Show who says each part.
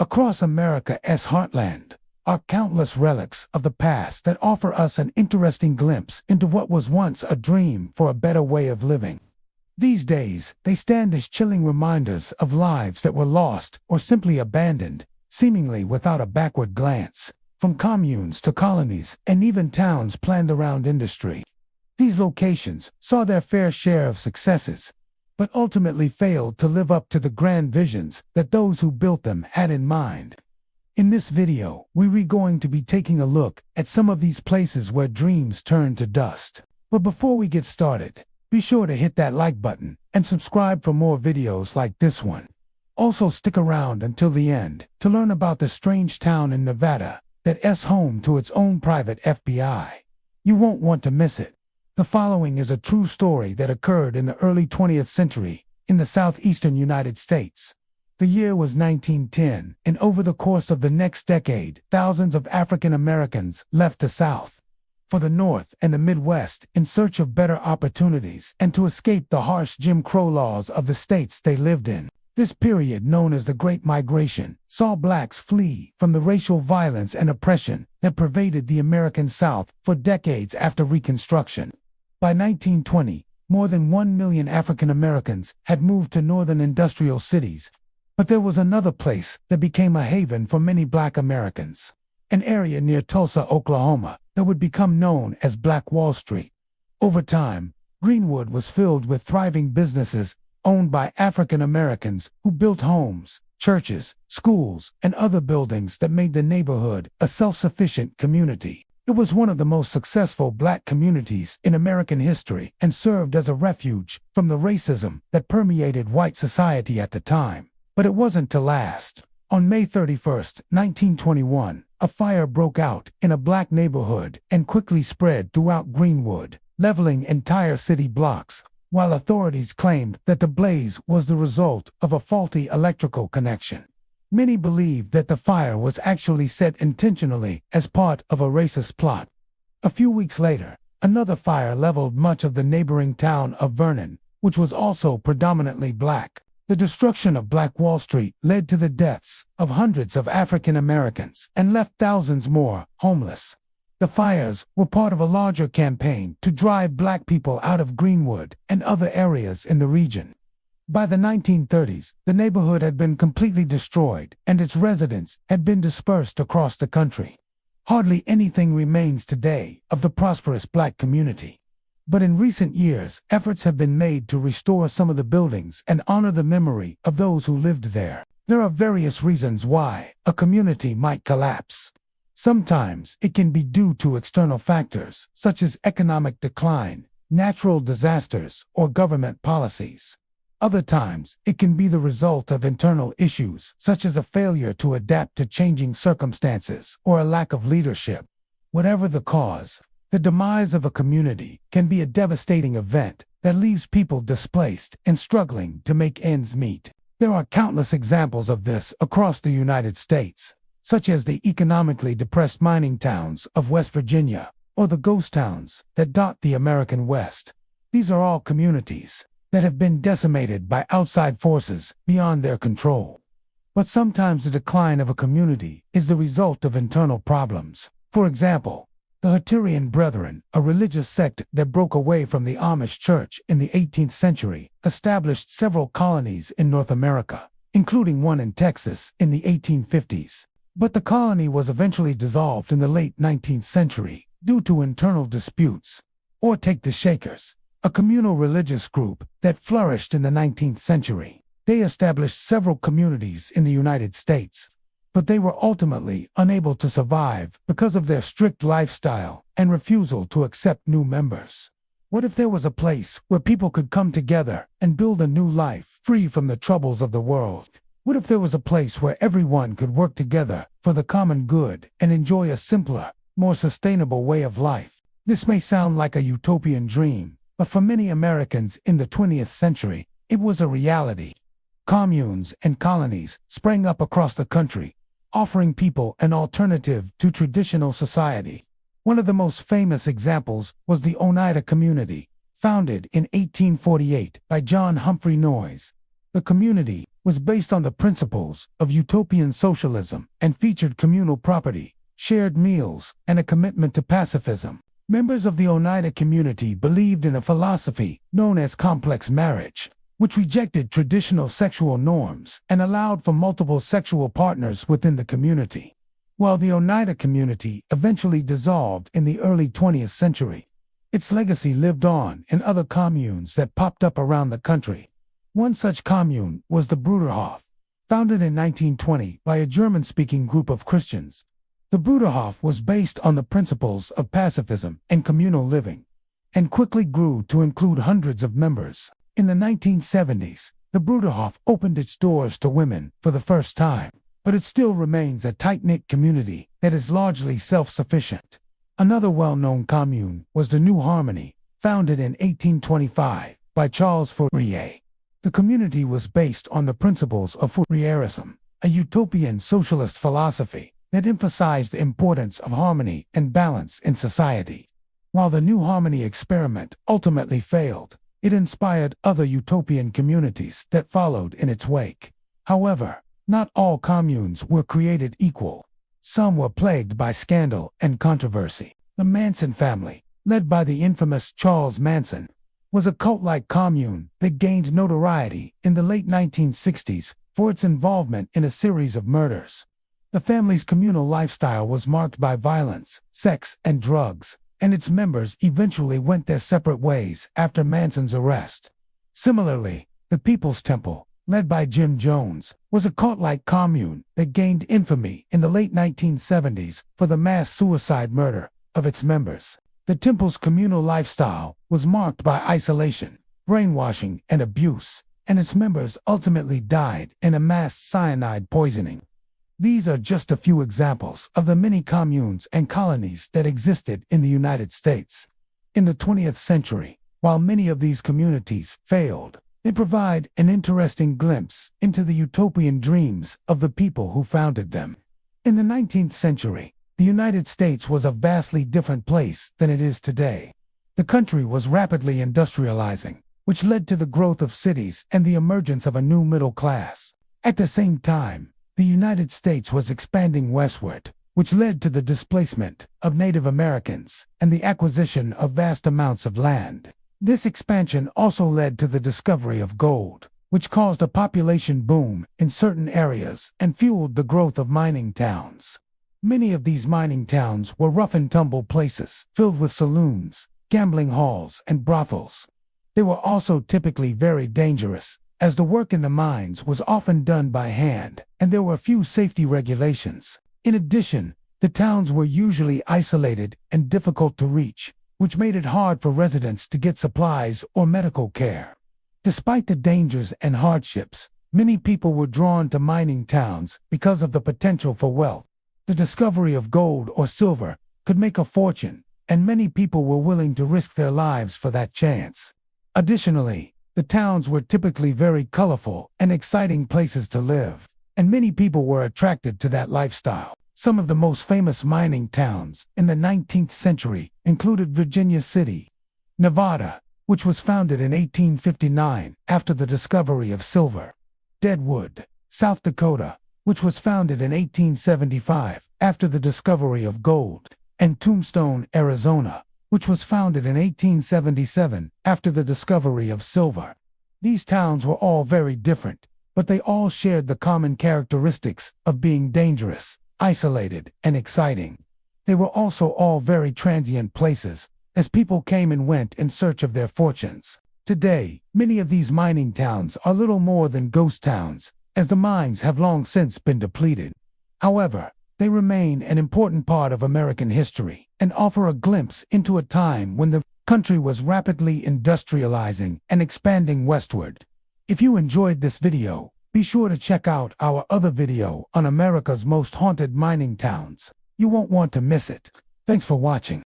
Speaker 1: Across America's heartland are countless relics of the past that offer us an interesting glimpse into what was once a dream for a better way of living. These days, they stand as chilling reminders of lives that were lost or simply abandoned, seemingly without a backward glance, from communes to colonies and even towns planned around industry. These locations saw their fair share of successes, but ultimately failed to live up to the grand visions that those who built them had in mind. In this video, we're going to be taking a look at some of these places where dreams turn to dust. But before we get started, be sure to hit that like button and subscribe for more videos like this one. Also stick around until the end to learn about the strange town in Nevada that's home to its own private FBI. You won't want to miss it. The following is a true story that occurred in the early 20th century in the southeastern United States. The year was 1910, and over the course of the next decade, thousands of African Americans left the South for the North and the Midwest in search of better opportunities and to escape the harsh Jim Crow laws of the states they lived in. This period, known as the Great Migration, saw blacks flee from the racial violence and oppression that pervaded the American South for decades after Reconstruction. By 1920, more than 1 million African Americans had moved to northern industrial cities. But there was another place that became a haven for many Black Americans, an area near Tulsa, Oklahoma, that would become known as Black Wall Street. Over time, Greenwood was filled with thriving businesses owned by African Americans who built homes, churches, schools, and other buildings that made the neighborhood a self-sufficient community. It was one of the most successful Black communities in American history and served as a refuge from the racism that permeated white society at the time. But it wasn't to last. On May 31, 1921, a fire broke out in a Black neighborhood and quickly spread throughout Greenwood, leveling entire city blocks, while authorities claimed that the blaze was the result of a faulty electrical connection. Many believe that the fire was actually set intentionally as part of a racist plot. A few weeks later, another fire leveled much of the neighboring town of Vernon, which was also predominantly Black. The destruction of Black Wall Street led to the deaths of hundreds of African Americans and left thousands more homeless. The fires were part of a larger campaign to drive Black people out of Greenwood and other areas in the region. By the 1930s, the neighborhood had been completely destroyed and its residents had been dispersed across the country. Hardly anything remains today of the prosperous Black community. But in recent years, efforts have been made to restore some of the buildings and honor the memory of those who lived there. There are various reasons why a community might collapse. Sometimes it can be due to external factors, such as economic decline, natural disasters, or government policies. Other times, it can be the result of internal issues, such as a failure to adapt to changing circumstances or a lack of leadership. Whatever the cause, the demise of a community can be a devastating event that leaves people displaced and struggling to make ends meet. There are countless examples of this across the United States, such as the economically depressed mining towns of West Virginia or the ghost towns that dot the American West. These are all communities that have been decimated by outside forces beyond their control. But sometimes the decline of a community is the result of internal problems. For example, the Hutterian Brethren, a religious sect that broke away from the Amish Church in the 18th century, established several colonies in North America, including one in Texas in the 1850s. But the colony was eventually dissolved in the late 19th century due to internal disputes. Or take the Shakers, a communal religious group that flourished in the 19th century. They established several communities in the United States, but they were ultimately unable to survive because of their strict lifestyle and refusal to accept new members. What if there was a place where people could come together and build a new life free from the troubles of the world? What if there was a place where everyone could work together for the common good and enjoy a simpler, more sustainable way of life? This may sound like a utopian dream, but for many Americans in the 20th century, it was a reality. Communes and colonies sprang up across the country, offering people an alternative to traditional society. One of the most famous examples was the Oneida community, founded in 1848 by John Humphrey Noyes. The community was based on the principles of utopian socialism and featured communal property, shared meals, and a commitment to pacifism. Members of the Oneida community believed in a philosophy known as complex marriage, which rejected traditional sexual norms and allowed for multiple sexual partners within the community. While the Oneida community eventually dissolved in the early 20th century, its legacy lived on in other communes that popped up around the country. One such commune was the Bruderhof, founded in 1920 by a German-speaking group of Christians. The Bruderhof was based on the principles of pacifism and communal living, and quickly grew to include hundreds of members. In the 1970s, the Bruderhof opened its doors to women for the first time, but it still remains a tight-knit community that is largely self-sufficient. Another well-known commune was the New Harmony, founded in 1825 by Charles Fourier. The community was based on the principles of Fourierism, a utopian socialist philosophy that emphasized the importance of harmony and balance in society. While the New Harmony experiment ultimately failed, it inspired other utopian communities that followed in its wake. However, not all communes were created equal. Some were plagued by scandal and controversy. The Manson family, led by the infamous Charles Manson, was a cult-like commune that gained notoriety in the late 1960s for its involvement in a series of murders. The family's communal lifestyle was marked by violence, sex, and drugs, and its members eventually went their separate ways after Manson's arrest. Similarly, the People's Temple, led by Jim Jones, was a cult-like commune that gained infamy in the late 1970s for the mass suicide murder of its members. The temple's communal lifestyle was marked by isolation, brainwashing, and abuse, and its members ultimately died in a mass cyanide poisoning. These are just a few examples of the many communes and colonies that existed in the United States. In the 20th century, while many of these communities failed, they provide an interesting glimpse into the utopian dreams of the people who founded them. In the 19th century, the United States was a vastly different place than it is today. The country was rapidly industrializing, which led to the growth of cities and the emergence of a new middle class. At the same time, the United States was expanding westward, which led to the displacement of Native Americans and the acquisition of vast amounts of land. This expansion also led to the discovery of gold, which caused a population boom in certain areas and fueled the growth of mining towns. Many of these mining towns were rough-and-tumble places filled with saloons, gambling halls, and brothels. They were also typically very dangerous, as the work in the mines was often done by hand, and there were few safety regulations. In addition, the towns were usually isolated and difficult to reach, which made it hard for residents to get supplies or medical care. Despite the dangers and hardships, many people were drawn to mining towns because of the potential for wealth. The discovery of gold or silver could make a fortune, and many people were willing to risk their lives for that chance. Additionally, the towns were typically very colorful and exciting places to live, and many people were attracted to that lifestyle. Some of the most famous mining towns in the 19th century included Virginia City, Nevada, which was founded in 1859 after the discovery of silver; Deadwood, South Dakota, which was founded in 1875 after the discovery of gold; and Tombstone, Arizona, which was founded in 1877 after the discovery of silver. These towns were all very different, but they all shared the common characteristics of being dangerous, isolated, and exciting. They were also all very transient places, as people came and went in search of their fortunes. Today, many of these mining towns are little more than ghost towns, as the mines have long since been depleted. However, they remain an important part of American history and offer a glimpse into a time when the country was rapidly industrializing and expanding westward. If you enjoyed this video, be sure to check out our other video on America's most haunted mining towns. You won't want to miss it. Thanks for watching.